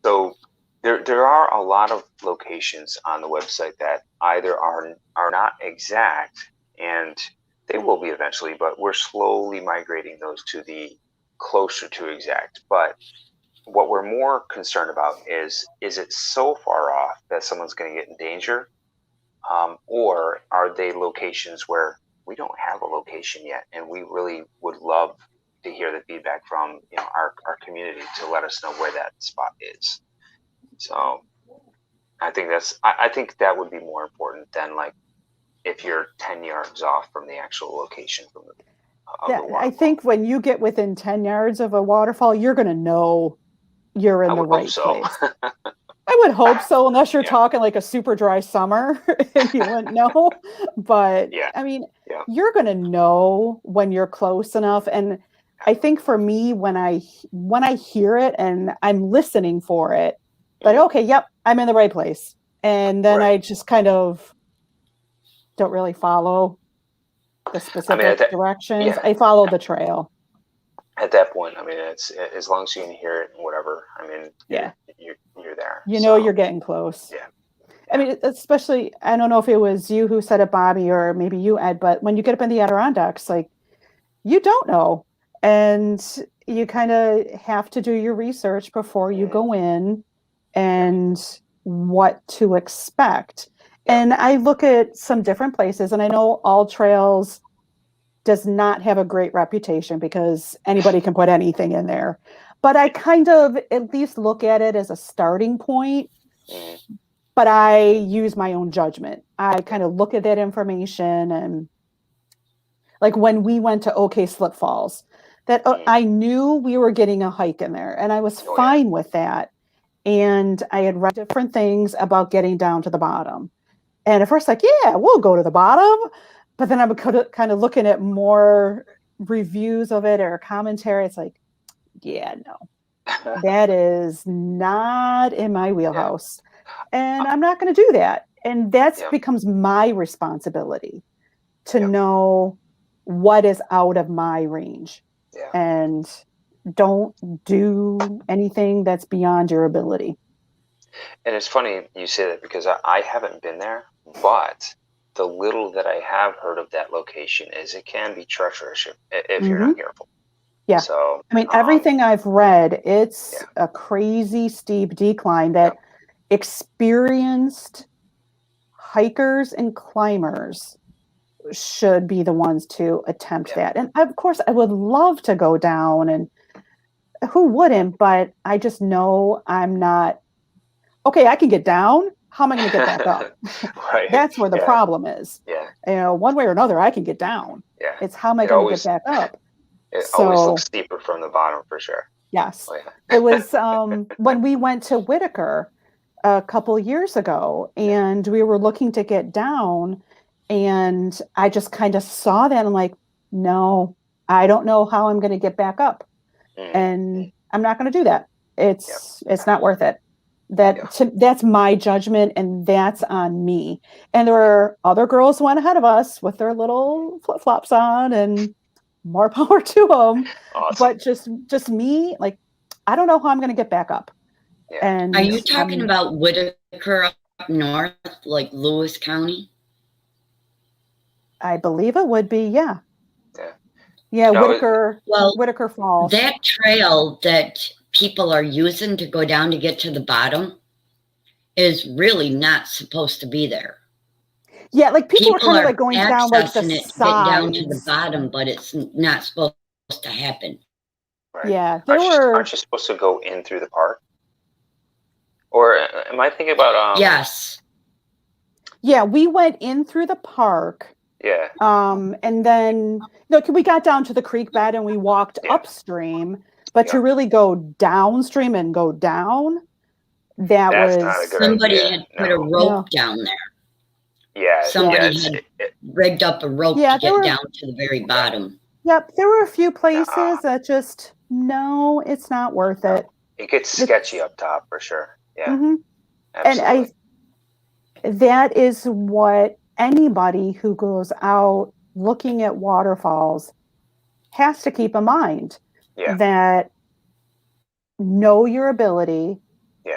So there are a lot of locations on the website that either are not exact, and they will be eventually, but we're slowly migrating those to the closer to exact. But what we're more concerned about is it so far off that someone's going to get in danger, or are they locations where we don't have a location yet, and we really would love to hear the feedback from our community to let us know where that spot is. So I think that would be more important than like if you're 10 yards off from the actual location from of Yeah, the I waterfall. think when you get within 10 yards of a waterfall, you're going to know you're I in the would hope right so. place. I would hope so, unless you're Yeah, talking like a super dry summer and you wouldn't know. But yeah, I mean, yeah, you're going to know when you're close enough. And I think for me, when I hear it and I'm listening for it, like, mhm, okay, yep, I'm in the right place. And then right. I just kind of don't really follow the I mean, specific directions. yeah, I follow the trail. at that point, I mean, it's as long as you can hear it and whatever. I mean, Yeah. you're there. You know So you're getting close. yeah, I yeah, mean, especially, I don't know if it was you who said it, Bobby, or maybe you, Ed, but when you get up in the Adirondacks, like, you don't know. And you kind of have to do your research before you mhm, go in yeah, and what to expect. yeah, And I look at some different places, and I know All Trails does not have a great reputation because anybody can put anything in there. But I kind of at least look at it as a starting point, mhm, but I use my own judgment. I yeah, kind of look at that information, and like when we went to OK Slip Falls, that mhm. I knew we were getting a hike in there, and I was Oh yeah, fine with that. And I had read different things about getting down to the bottom. And at first, like, yeah, we'll go to the bottom. But then I'm kind of looking at more reviews of it or commentary. It's like, yeah, no, that is not in my yeah, wheelhouse. uh, And I'm not going to do that. And that yeah, becomes my responsibility to yeah, know what is out of my range, yeah. and don't do anything that's beyond your ability. And it's funny you say that because I haven't been there, but the little that I have heard of that location is it can be treacherous if you're Hmm. not careful. Yeah. So, I mean, everything I've read, it's yeah, a crazy steep decline yeah, that experienced hikers and climbers should be the ones to attempt yeah, that. And of course, I would love to go down, and who wouldn't? But I just know I'm not okay. I can get down. How am I going to get back up? right, That's where the yeah, problem is. yeah, One way or another, I can get down. yeah. It's how am I It going to get always back up? it always looks So, steeper from the bottom for sure. yes, Oh it yeah, was when we went to Whitaker a couple years ago, yeah, and we were looking to get down, and I just kind of saw that. I'm like, no, I don't know how I'm going to get back up, mm, and I'm not going to do that. yeah, It's not worth it. yeah, That's my judgment, and that's on me. And there were other girls who went ahead of us with their little flip flops on, and more power to them. awesome. But just me, like, I don't know how I'm going to get back up. Yeah, Are And you talking about Whitaker up north, like Lewis County? I believe it would be, yeah. yeah. Yeah, No, Well, Whitaker Falls. that trail that people are using to go down to get to the bottom is really not supposed to be there. Yeah, like people were People kind of are like going down like the accessing it to get down to the sides. bottom, but it's not supposed to happen. right. Yeah, there were. Aren't you supposed to go in through the park? Or am I thinking about Yes. Yeah, we went in through the park. Yeah, And then we got down to the creek bed and we walked yeah, upstream, But to really go downstream and go down, that's not a good somebody idea. had put a rope down there. Yeah, somebody had rigged up a rope to get down to the very bottom. Yep, there were a few places that just no, it's not worth it. It gets sketchy up top for sure. Yeah, absolutely. And that is what anybody who goes out looking at waterfalls has to keep in mind. That know your ability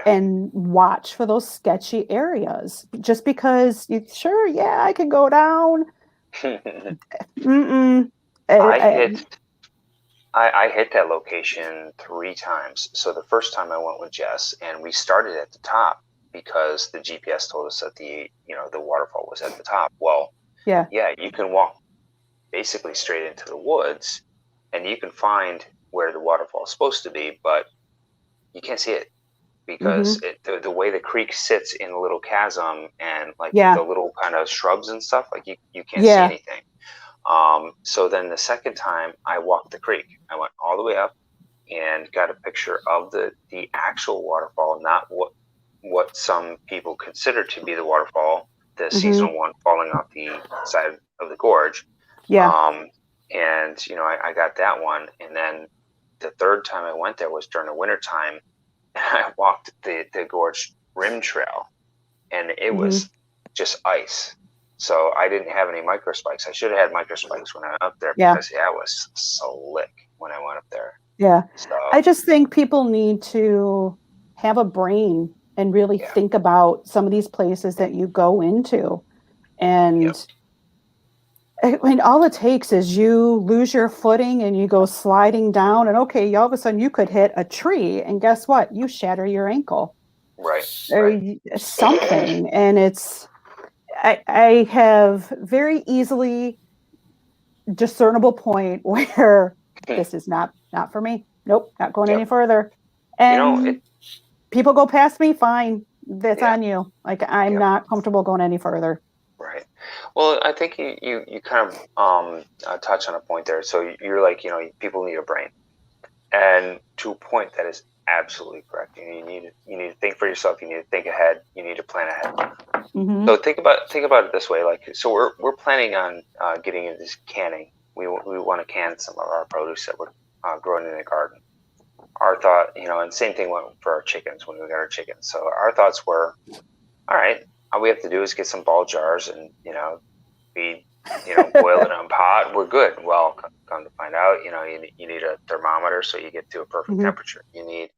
and watch for those sketchy areas. Just because I could go down. I hit that location 3 times. So the first time I went with Jess, and we started at the top because the GPS told us that the waterfall was at the top. Well, you can walk basically straight into the woods, and you can find where the waterfall is supposed to be, but you can't see it because the way the creek sits in a little chasm and the little kind of shrubs and stuff, you can't see anything. So then the second time I walked the creek, I went all the way up and got a picture of the actual waterfall, not what some people consider to be the waterfall, the seasonal one falling off the side of the gorge. And I got that one. And then the third time I went there was during the winter time, and I walked the gorge rim trail, and it was just ice. So I didn't have any micro spikes. I should have had micro spikes when I went up there because it was slick when I went up there. Yeah. So, I just think people need to have a brain and really think about some of these places that you go into. And I mean, all it takes is you lose your footing and you go sliding down, and all of a sudden you could hit a tree, and guess what? You shatter your ankle. Right. Or something. And I have very easily discernible point where this is not for me. Nope, not going any further. And people go past me, fine. That's on you. I'm not comfortable going any further. Right. Well, I think you kind of touch on a point there. So you're like, people need a brain, and to a point that is absolutely correct. You need to think for yourself. You need to think ahead. You need to plan ahead. So think about it this way. So we're planning on getting into this canning. We want to can some of our produce that we're growing in the garden. Our thought, and same thing went for our chickens when we got our chickens. So our thoughts were, all right, all we have to do is get some ball jars and boil it in a pot. We're good. Well, come to find out, you need a thermometer so you get to a perfect temperature. You need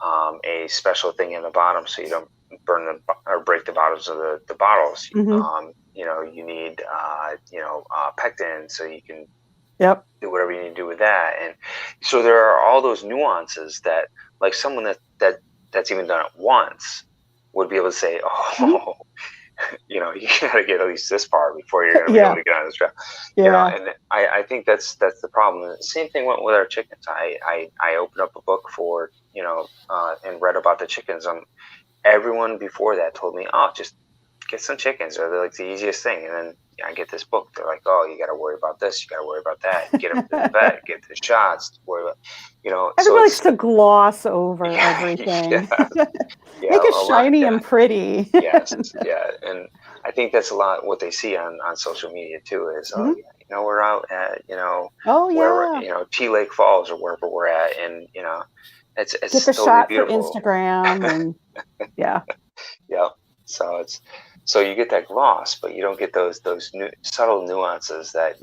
a special thing in the bottom so you don't burn or break the bottoms of the bottles. You need pectin so you can do whatever you need to do with that. And so there are all those nuances that, like, someone that's even done it once would be able to say, you gotta get at least this far before you're gonna be able to get on this trail. And I think that's the problem. And the same thing went with our chickens. I opened up a book for and read about the chickens. Everyone before that told me, just get some chickens. They're like the easiest thing. And then I get this book. They're like, you got to worry about this. You got to worry about that. Get them to the vet. Get the shots. Worry about, Everybody likes to gloss over everything. Make it shiny and pretty. Yes. Yeah. And I think that's a lot what they see on social media too is, we're out at, wherever, T Lake Falls or wherever we're at. And, it's get the totally shot beautiful. For Instagram. And So you get that gloss, but you don't get those subtle nuances that,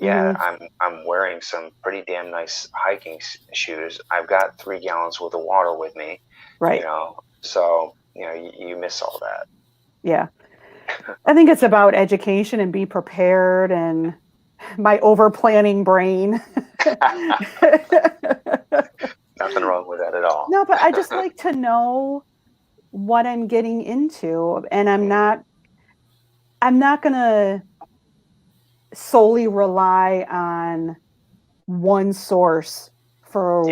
I'm wearing some pretty damn nice hiking shoes. I've got 3 gallons worth of water with me. Right. So, you miss all that. Yeah. I think it's about education and be prepared, and my over planning brain. Nothing wrong with that at all. No, but I just like to know what I'm getting into, and I'm not going to solely rely on one source for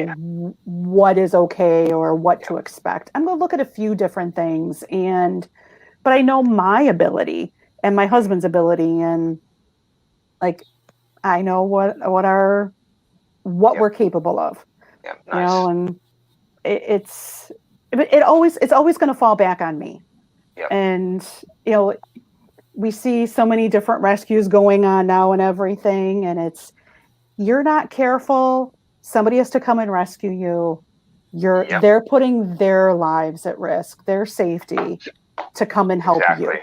what is okay or what to expect. I'm going to look at a few different things, but I know my ability and my husband's ability, and I know what we're capable of. Yeah, nice. And it's always going to fall back on me. Yep. And, we see so many different rescues going on now and everything. And you're not careful, somebody has to come and rescue you. Yep. They're putting their lives at risk, their safety to come and help you.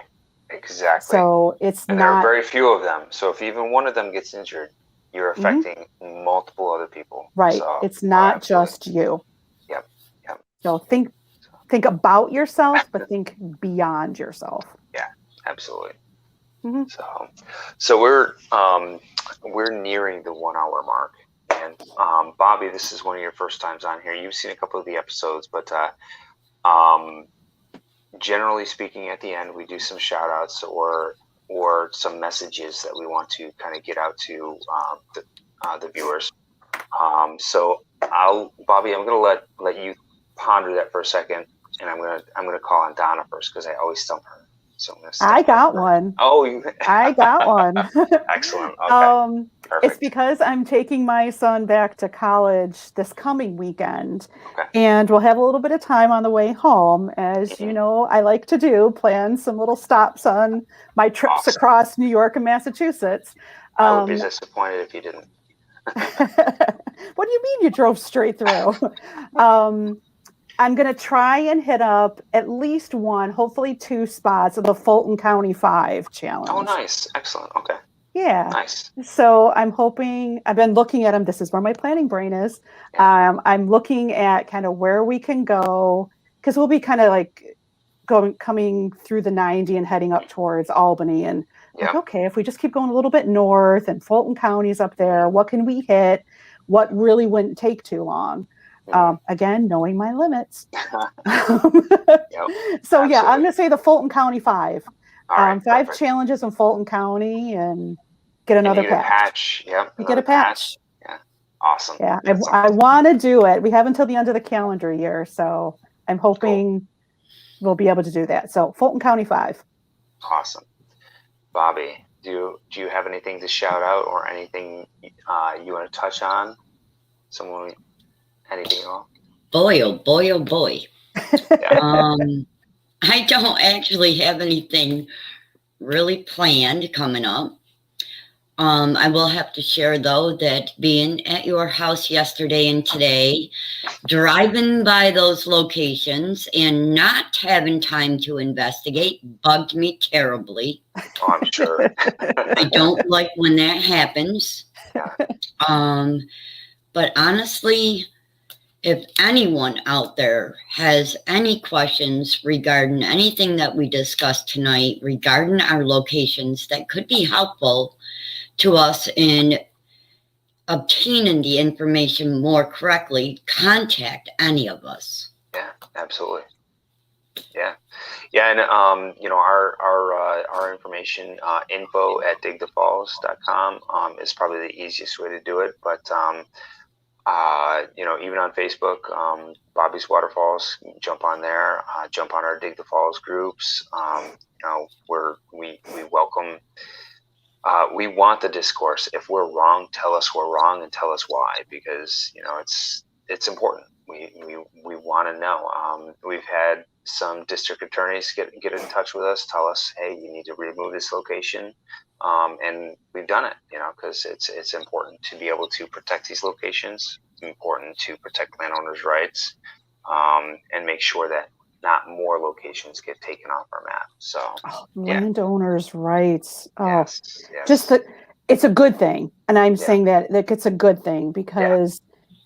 Exactly. So and there are very few of them. So if even one of them gets injured, you're affecting multiple other people. Right. So, it's not just you. Yep. So think about yourself, but think beyond yourself. Yeah, absolutely. Mm-hmm. So we're nearing the 1 hour mark. And Bobby, this is one of your first times on here. You've seen a couple of the episodes, but generally speaking, at the end, we do some shout outs or some messages that we want to kind of get out to the viewers. So Bobby, I'm going to let you ponder that for a second, and I'm going to call on Donna first because I always stump her. So I got one. Oh, I got one. Excellent. Okay. It's because I'm taking my son back to college this coming weekend. Okay. And we'll have a little bit of time on the way home. As you know, I like to plan some little stops on my trips across New York and Massachusetts. I would be disappointed if you didn't. What do you mean you drove straight through? I'm going to try and hit up at least one, hopefully 2 spots of the Fulton County 5 challenge. Oh, nice. Excellent. Okay. Yeah. Nice. So I'm hoping, I've been looking at them. This is where my planning brain is. Yeah. I'm looking at kind of where we can go, because we'll be kind of like coming through the 90 and heading up towards Albany. And like, okay, if we just keep going a little bit north and Fulton County's up there, what can we hit? What really wouldn't take too long? Again, knowing my limits. So yeah, I'm going to say the Fulton County 5. Right, 5 challenges in Fulton County and get another patch. Yep. You get a patch. Yeah. Awesome. Yeah. I want to do it. We have until the end of the calendar year. So I'm hoping we'll be able to do that. So Fulton County 5. Awesome. Bobby, do you have anything to shout out or anything you want to touch on? Anything at all? Boy, oh boy, oh boy. Yeah. I don't actually have anything really planned coming up. I will have to share, though, that being at your house yesterday and today, driving by those locations and not having time to investigate bugged me terribly. Oh, I'm sure. I don't like when that happens. Yeah. But honestly, if anyone out there has any questions regarding anything that we discussed tonight, regarding our locations that could be helpful to us in obtaining the information more correctly, contact any of us. Yeah, absolutely. Yeah, and our information, info@digthefalls.com, is probably the easiest way to do it. But even on Facebook, Bobby's Waterfalls, jump on there, jump on our Dig the Falls groups. We welcome. We want the discourse. If we're wrong, tell us we're wrong and tell us why, because it's important. We want to know. We've had some district attorneys get in touch with us, tell us, hey, you need to remove this location, and we've done it. Because it's important to be able to protect these locations. It's important to protect landowners' rights, and make sure that not more locations get taken off our map. So landowners' rights. Yes. Just that it's a good thing, and I'm saying that it's a good thing because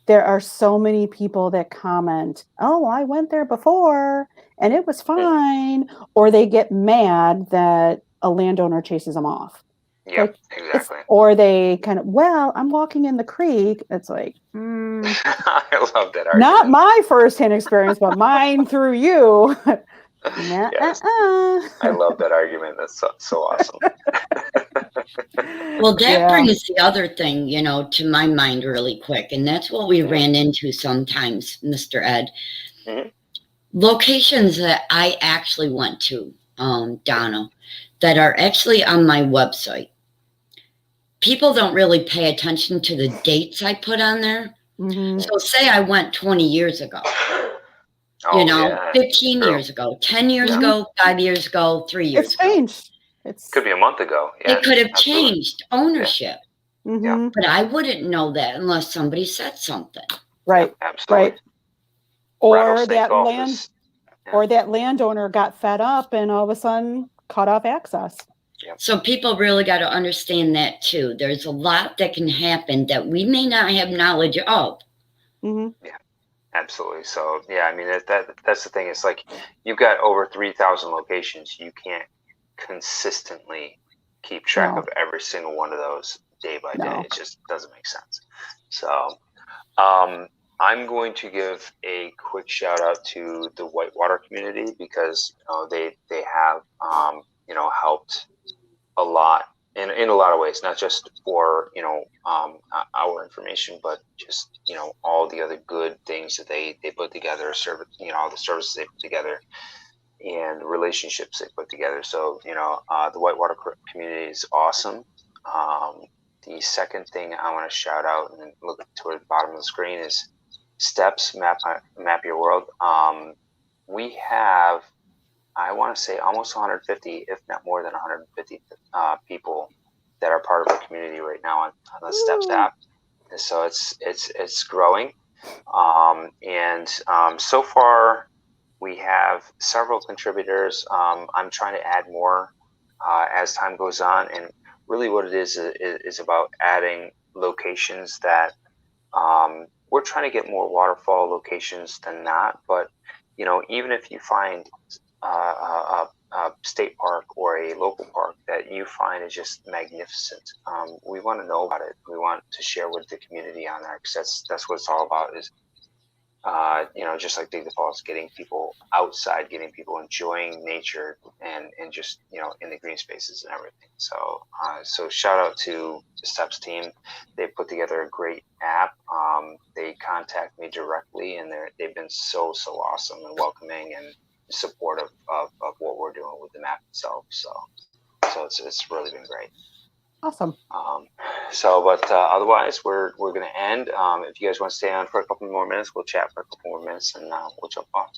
there are so many people that comment, "Oh, I went there before and it was fine," or they get mad that a landowner chases them off. Yep, exactly. Or they kind of, I'm walking in the creek. It's like, I love that argument. Not my firsthand experience, but mine through you. Yes. I love that argument. That's so awesome. Well, that brings the other thing, to my mind really quick. And that's what we ran into sometimes, Mr. Ed. Mm-hmm. Locations that I actually went to, Donna, that are actually on my website. People don't really pay attention to the dates I put on there. Mhm. So say I went 20 years ago, Oh, yeah. 15 True. years ago, 10 years Mhm. ago, 5 years ago, 3 years It's ago. changed. It's Could be a month ago. Yeah, It could have absolutely. changed ownership, Yeah, Mhm. but I wouldn't know that unless somebody said something. Right. absolutely. Right. Or Rattlesnake that golf land is, yeah, or that landowner got fed up and all of a sudden cut off access. So people really got to understand that too. There's a lot that can happen that we may not have knowledge of. Mhm. yeah, absolutely. So yeah, I mean that's the thing. It's like you've got over 3,000 locations. You can't consistently keep track No. of every single one of those day by day. No. It just doesn't make sense. So I'm going to give a quick shout out to the Whitewater community because they have helped a lot in a lot of ways, not just for our information, but just all the other good things that they put together, service, all the services they put together and relationships they put together. So the Whitewater community is awesome. Um, the second thing I want to shout out and look toward the bottom of the screen is Steps Map Your World. We have, I want to say, almost 150, if not more than 150 people that are part of our community right now on the Steps app. And so it's growing, and so far we have several contributors. I'm trying to add more as time goes on, and really what it is about adding locations that we're trying to get more waterfall locations than not. But even if you find a state park or a local park that you find is just magnificent, we want to know about it. We want to share with the community on there because that's what it's all about. Is just like Dig the Falls, getting people outside, getting people enjoying nature and just, in the green spaces and everything. So shout out to the Steps team. They put together a great app. They contact me directly and they've been so awesome and welcoming and supportive of what we're doing with the map itself. So it's really been great. Awesome. But otherwise, we're going to end. If you guys want to stay on for a couple more minutes, we'll chat for a couple more minutes and we'll jump off.